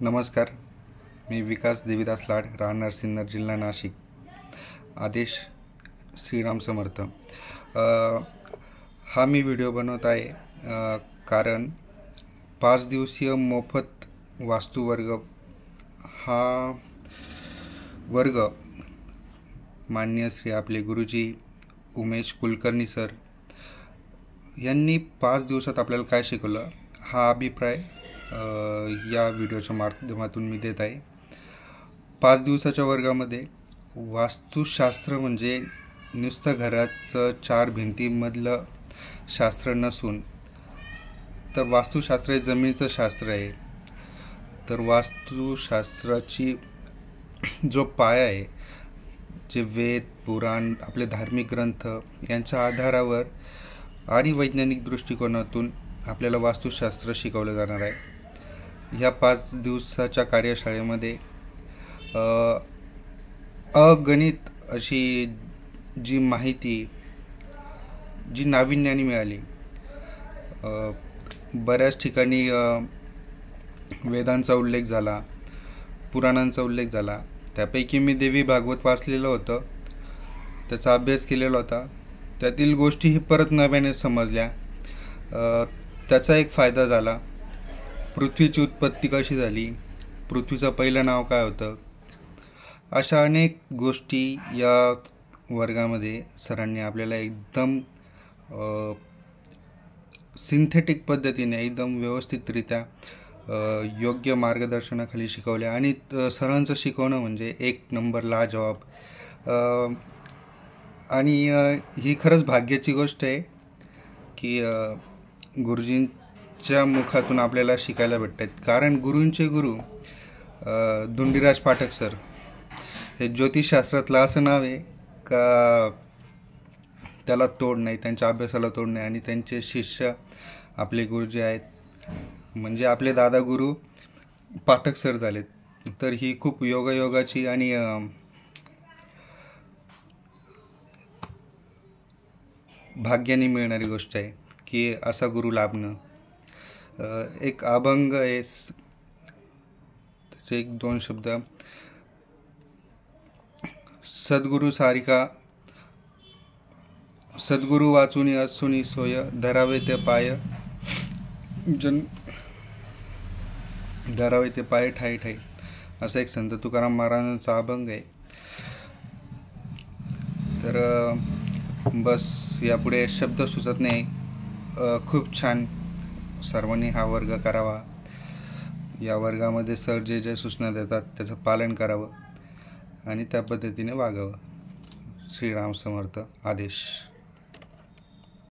नमस्कार. मी विकास देवीदास लाड, राहणार सिन्नर, जिल्हा नाशिक. आदेश श्रीराम समर्थ. हा मी व्हिडिओ बनवत आहे कारण 5 दिवसीय मोफत वास्तुवर्ग हा वर्ग माननीय श्री आपले गुरुजी उमेश कुलकर्णी सर यांनी 5 दिवसात आपल्याला काय शिकवलं हा अभिप्राय या व्हिडिओच्या माध्यमातून मी देत आहे. 5 दिवसाच्या वर्गामध्ये वास्तुशास्त्र म्हणजे नुसतं घराचं 4 भिंतीमधलं शास्त्र नसून तर वास्तुशास्त्र हे जमिनीचं शास्त्र आहे. तर वास्तुशास्त्राची जो पाया आहे, जे वेद पुराण आपले धार्मिक ग्रंथ यांच्या आधारावर आणि वैज्ञानिक दृष्टिकोनातून आपल्याला वास्तुशास्त्र शिकवलं जाणार आहे. ह्या 5 दिवसाच्या कार्यशाळेमध्ये अगणित अशी जी माहिती जी नाविन्याने मिळाली. बऱ्याच ठिकाणी वेदांचा उल्लेख झाला, पुराणांचा उल्लेख झाला. त्यापैकी मी देवी भागवत वाचलेलं होतं, त्याचा अभ्यास केलेला होता. त्यातील गोष्टीही परत नव्याने समजल्या. त्याचा एक फायदा झाला. पृथ्वीची उत्पत्ती कशी झाली, पृथ्वीचं पहिलं नाव काय होतं, अशा अनेक गोष्टी या वर्गामध्ये सरांनी आपल्याला एकदम सिंथेटिक पद्धतीने एकदम व्यवस्थितरित्या योग्य मार्गदर्शनाखाली शिकवल्या. आणि सरांचं शिकवणं म्हणजे एक नंबर लाजवाब. आणि ही खरंच भाग्याची गोष्ट आहे की गुरुजींच्या मुखातून आपल्याला शिकायला भेटतात. कारण गुरूंचे गुरु धुंडीराज पाठक सर हे ज्योतिषशास्त्रातलं असं नाव आहे का त्याला तोड नाही, त्यांच्या अभ्यासाला तोड नाही. आणि त्यांचे शिष्य आपले गुरुजी आहेत, म्हणजे आपले दादा गुरु पाठक सर झालेत. तर ही खूप योगायोगाची आणि भाग्याने मिळणारी गोष्ट आहे की असा गुरु लाभणं. एक अभंग आहे, त्याचे 1-2 शब्द. सद्गुरु सारिका सद्गुरु वाचुनी असुनी सोय धरावे ते पाय धरावे ते पाय ठाई ठाई, असा एक संत तुकाराम महाराजांचा अभंग आहे. तर बस यापुढे शब्द सुचत नाही. खूप छान. सर्वांनी हा वर्ग करावा. या वर्गामध्ये सर जे सूचना देतात त्याचं पालन करावं आणि त्या पद्धतीने वागावं. श्रीराम समर्थ. आदेश.